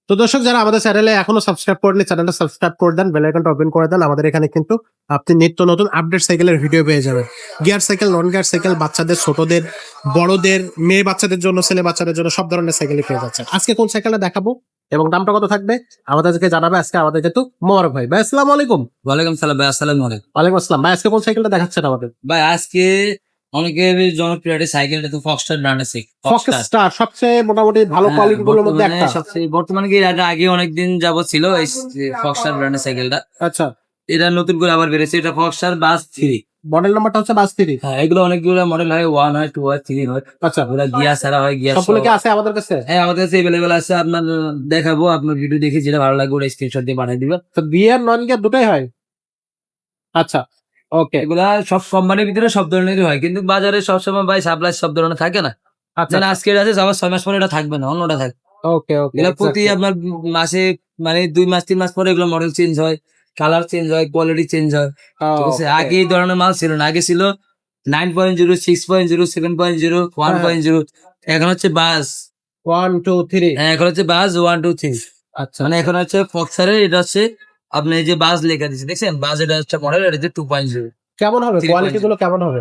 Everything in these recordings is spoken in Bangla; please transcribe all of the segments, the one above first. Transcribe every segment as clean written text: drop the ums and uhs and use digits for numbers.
তো দর্শক যারা আমাদের চ্যানেলে এখনো সাবস্ক্রাইব করেনি চ্যানেলটা সাবস্ক্রাইব করে দেন, বেল আইকনটা ওপেন করে দেন। আমাদের এখানে কিন্তু আপনি নিত্য নতুন আপডেট সাইকেলের ভিডিও পেয়ে যাবেন। Gear cycle, non gear cycle, বাচ্চাদের, ছোটদের, বড়দের, মেয়ে বাচ্চাদের জন্য, ছেলে বাচ্চাদের জন্য সব ধরনের সাইকেলই পেয়ে যাচ্ছে। আজকে কোন সাইকেলটা দেখাবো এবং দামটা কত থাকবে আমাদেরকে জানাবে আজকে আমাদের যেহেতু মোবারক ভাই। ভাই আসসালামু আলাইকুম। ওয়ালাইকুম সালাম ভাই, আসসালামু আলাইকুম। ওয়ালাইকুম আসসালাম। ভাই আজকে কোন সাইকেলটা দেখাচ্ছেন আমাদের? ভাই আজকে অনেকের জনপ্রিয় একটা সাইকেলটা তো ফক্সটার ব্র্যান্ডের ফক্সস্টার সবচেয়ে মোটামুটি ভালো কোয়ালিটি গুলোর মধ্যে একটা। সবচেয়ে বর্তমানে কি এটা আগে অনেকদিন যাবত ছিল এই ফক্সটার ব্র্যান্ডের সাইকেলটা। আচ্ছা, এটা নতুন করে আবার বেরিয়েছে, এটা ফক্সটার বাস 3। মডেল নাম্বারটা হচ্ছে বাস 3। হ্যাঁ, এগুলো অনেকগুলো মডেল হয়, 1 হয়, 2 হয়, 3 হয়। আচ্ছা, ওগুলা গিয়ার ছাড়া হয়, গিয়ার সবগুলো কি আছে আমাদের কাছে? হ্যাঁ আমাদের কাছে এভেলেবেল আছে। আপনার দেখাবো, আপনার ভিডিও দেখে যেটা ভালো লাগবে ওটা স্ক্রিনশট দিয়ে পাঠিয়ে দিবেন। তো গিয়ার নন গিয়ার দুটোই হয়? আচ্ছা, ওকে। এগুলা সব কোম্পানির ভিতরে সব ধরনেরই হয়, কিন্তু বাজারে সবসময় ভাই সাপ্লাই সব ধরনের থাকে না। আচ্ছা, যেন আজকে আছে, আবার 6 মাস পরে এটা থাকবে না, অন্যটা থাকবে। ওকে ওকে। এগুলা প্রতি আপনার মাসে মানে 2 মাস 3 মাস পরে এগুলো মডেল চেঞ্জ হয়, কালার চেঞ্জ হয়, কোয়ালিটি চেঞ্জ হয়। ঠিক আছে, আগে এই ধরনের মাল ছিল না। আগে ছিল 9.0, 6.0, 7.0, 1.0। এখন হচ্ছে বাস 1 2 3। এখন হচ্ছে বাস 1 2 3। আচ্ছা, মানে এখন হচ্ছে ফক্সারের এটা হচ্ছে আপনি এই যে বাস লেখা দিচ্ছে দেখছেন, বাস এটা হচ্ছে মডেল, এটা হচ্ছে 2.0। কেমন হবে 3.0 কোয়ালিটি গুলো, কেমন হবে?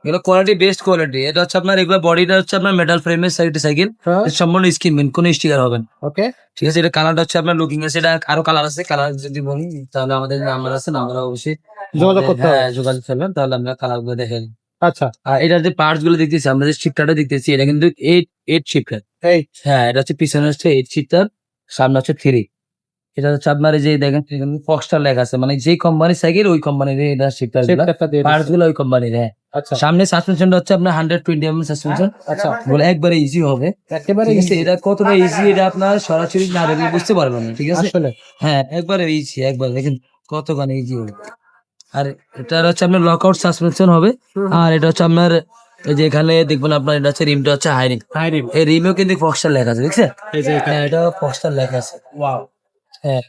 এগুলো কোয়ালিটি বেস্ট কোয়ালিটি। এটা হচ্ছে আপনার এগুলো বডিটা হচ্ছে আপনার মেটাল ফ্রেমের সাইকেল, হ্যাঁ, সম্পূর্ণ স্কিন মেন, কোনো স্টিকার হবে না। ওকে। ঠিক আছে, এটা কালারটা হচ্ছে আপনার লুকিং আছে, এটা আরো কালার আছে। কালার যদি বলি তাহলে আমাদের নাম্বার আছে, নাম্বার অবশ্যই যোগাযোগ করতে হবে। হ্যাঁ যোগাযোগ করবেন, তাহলে আমরা কালার গুলো দেখে নিই। আচ্ছা, আর এটার যে পার্টস গুলো দেখতেছি, আমরা যে শিফটারটা দেখতেছি, এটা কিন্তু 8 শিফটার। এই হ্যাঁ, এটা হচ্ছে পিছনে হচ্ছে 8 শিফটার, সামনে হচ্ছে 3। এটা হচ্ছে আপনার এই যে দেখেন ফক্সটার লেখা আছে, মানে যে কোম্পানির সাইকেল ওই কোম্পানির এটা শিফটার গুলো, সেটটা দিয়ে পার্টস দিচ্ছি। গুলো ওই কোম্পানির। হ্যাঁ, আচ্ছা সামনে সাসপেনশনটা হচ্ছে আপনার 120 সাসপেনশন। আচ্ছা, বলে একবারে ইজি হবে। একেবারে ঠিক আছে, easy। এটা কতটা ইজি এটা আপনার সরাসরি না দেখলে বুঝতে পারবেন না। ঠিক আছে, আসলে হ্যাঁ একবারে ইজি, একবার দেখেন কতখানি ইজি হবে। আর এটার হচ্ছে আপনার লকআউট সাসপেনশন হবে। আর এটা হচ্ছে আপনার এই যে এখানে দেখবেন আপনার এটা হচ্ছে রিমটা হচ্ছে হাই রিম। High rim. এই রিমেও কিন্তু ফক্সটার লেখা আছে, দেখছেন? এই যে এখানে। হ্যাঁ, এটা ফক্সটার লেখা আছে। ওয়াও। হ্যাঁ,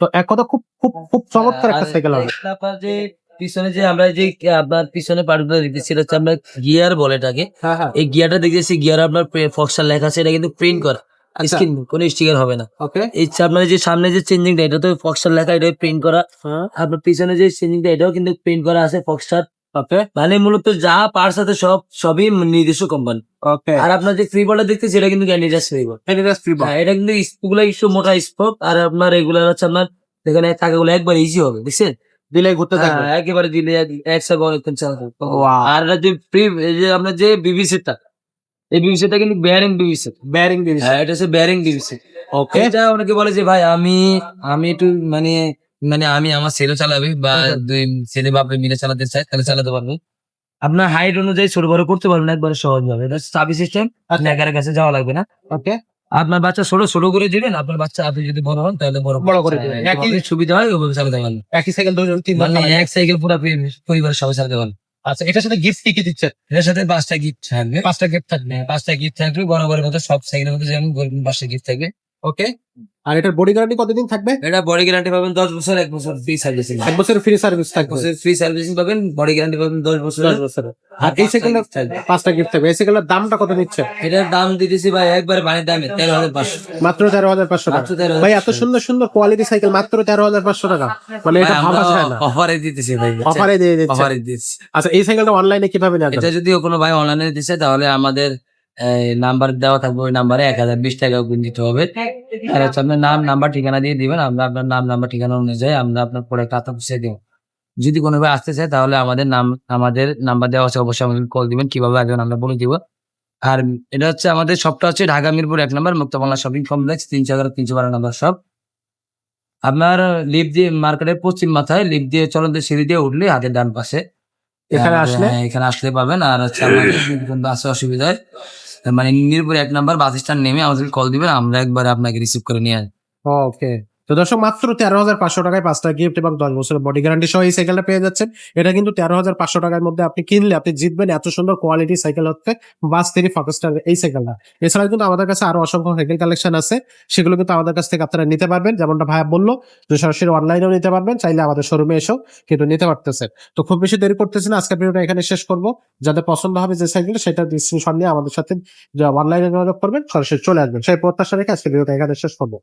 তো এক কথা খুব খুব খুব চমৎকার আর একটা সাইকেল হবে। এটা আপনার যে পিছনে যে আমরা যে আপনার পিছনে পার্টগুলো দেখতেছি, এটা হচ্ছে আপনার গিয়ার বলে এটাকে। হ্যাঁ হ্যাঁ, এই গিয়ারটা দেখতেছি, গিয়ার আপনার ফক্সটার লেখা আছে, এটা কিন্তু প্রিন্ট করা আচ্ছা, স্ক্রিন, কোনো স্টিকার হবে না। ওকে। এই যে আপনার যে সামনে যে চেঞ্জিংটা, এটা তো ফক্সটার লেখা, এটাও প্রিন্ট করা। হ্যাঁ, আপনার পিছনে যে চেঞ্জিংটা, এটাও কিন্তু প্রিন্ট করা আছে ফক্সটার। ওকে মানে মূলত যা পার্টস আছে সবই নিজস্ব কোম্পানি। ওকে। আর আপনার যে ফ্রি বলটা দেখতেছি, এটা কিন্তু ক্যান্ডিডাস ফ্রি বল। এডিডাস ফ্রি বল। হ্যাঁ, এটা কিন্তু স্পোকগুলো একটু মোটা স্পোক। আর আপনার এগুলো হচ্ছে আপনার এখানে টাকাগুলো একবার ইজি হবে, দেখছেন? দিলে ঘুরতে থাকবে। হ্যাঁ, একেবারে দিলে একসাথে অনেকক্ষণ চালাতে হবে। ওয়াও। আর এটা যে ফ্রি, এই যে আপনার যে বিবিসিটা, এই বিবিসিটা কিন্তু বেয়ারিং বিবিসি। বেয়ারিং দিয়েছে। হ্যাঁ, এটা হচ্ছে বেয়ারিং বিবিসি। ওকে। এটা অনেকে বলে যে ভাই আমি আমি একটু মানে মানে আমি আমার ছেলে চালাবে বা দুই ছেলে বাপে মিলে চালাতে চাই, তাহলে চালাতে পারবে। আপনার হাইট অনুযায়ী ছোট বড় করতে পারবেন একবারে সহজ ভাবে। এটা চাবি সিস্টেম, আচ্ছা, ন্যাকারের কাছে যাওয়া লাগবে না। ওকে। আপনার বাচ্চা ছোট ছোট করে দিবেন, আপনার বাচ্চা আপনি যদি বড় হন তাহলে বড় বড় করে দিবেন। দিবেন, একই সুবিধা হয়, ওইভাবে চালাতে পারবেন। একই সাইকেল দুজন তিনজন মানে চালাবে। এক সাইকেল পুরো পরিবারের সবাই চালাতে পারবেন। আচ্ছা, এটার সাথে গিফট কি কি দিচ্ছেন? এর সাথে 5টা গিফট থাকবে। 5টা গিফট থাকবে। 5টা গিফট থাকবে, বরাবরের মতো সব সাইকেলের মধ্যে যেমন 5টা গিফট থাকবে। ওকে। আর এটার বডি গ্যারান্টি কতদিন থাকবে? এটা বডি গ্যারান্টি পাবেন 10 বছর, 1 বছর ফ্রি সার্ভিসিং। 1 বছরের ফ্রি সার্ভিস 1 থাকবে। বছর ফ্রি সার্ভিসিং পাবেন, বডি গ্যারান্টি পাবেন 10 বছর। 10 বছরের। আর এই সাইকেলটা 5টা গিফট থাকবে। এই সাইকেলের দামটা কত নিচ্ছে? এটার দাম দিতেছি ভাই একবারে বাড়ির দামে 13,500। মাত্র 13,500 টাকা। মাত্র 13,500 ভাই এত সুন্দর সুন্দর কোয়ালিটি সাইকেল মাত্র 13,500 টাকা, মানে এটা ভাবা যায় না। অফারে দিতেছি ভাই, অফারে দিয়ে দিচ্ছে। অফারে দিচ্ছি। আচ্ছা, এই সাইকেলটা অনলাইনে কিভাবে নেওয়া এটা যাবে? যদি কোনো ভাই অনলাইনে দিছে তাহলে আমাদের নাম্বার দেওয়া থাকবে, ওই নাম্বারে 1020 টাকা দিতে হবে। আর হচ্ছে আপনার নাম নাম্বার ঠিকানা দিয়ে দিবেন, আমরা আপনার নাম নাম্বার ঠিকানা অনুযায়ী আমরা আপনার প্রোডাক্ট হাতে পৌঁছে দেবো। যদি কোনো ভাই আসতে চায় তাহলে আমাদের নাম্বার দেওয়া আছে, অবশ্যই আমাদের কল দিবেন, কিভাবে আসবেন আমরা বলে দিব। আর এটা হচ্ছে আমাদের শপটা হচ্ছে ঢাকা মিরপুর 1 নম্বর মুক্তাবাংলা শপিং কমপ্লেক্স, 311 নম্বর শপ। আপনার লিফট দিয়ে মার্কেটের পশ্চিম মাথায় লিফট দিয়ে চলন্ত সিঁড়ি দিয়ে উঠলে হাতের ডান পাশে এখানে আসলে? হ্যাঁ, এখানে আসলে পাবেন। আর হচ্ছে আমাদের বাসে অসুবিধা হয়, মানে মিরপুর 1 নম্বর বাস স্ট্যান্ড নেমে আমাদের কল দিবেন, আমরা একবার আপনাকে রিসিভ করে নিয়ে আসবো। ওকে। তো দর্শক মাত্র 13,500 টাকায় 5টা গিফট এবং 10 বছরের বডি গ্যারান্টি সহ এই সাইকেলটা পেয়ে যাচ্ছেন। এটা কিন্তু 13,500 টাকার মধ্যে আপনি কিনলে আপনি জিতবেন। এত সুন্দর কোয়ালিটি সাইকেল হচ্ছে বাস 3 ফক্সটার এই সাইকেলটা। এছাড়াও কিন্তু আমাদের কাছে আরো অসংখ্য সাইকেল কালেকশন আছে, সেগুলো কিন্তু আমাদের কাছ থেকে আপনারা নিতে পারবেন। যেমনটা ভাইয়া বললো যে সরাসরি অনলাইনেও নিতে পারবেন, চাইলে আমাদের শোরুমে এসেও কিন্তু নিতে পারতেছেন। তো খুব বেশি দেরি করতেছি না, আজকের ভিডিওটা এখানে শেষ করব। যাদের পছন্দ হবে যে সাইকেলটা সেটা স্ক্রিনশট নিয়ে আমাদের সাথে অনলাইনে যোগাযোগ করবেন, সরাসরি চলে আসবেন। সেই প্রত্যাশা রেখে আজকের ভিডিওটা এখানে শেষ করবো।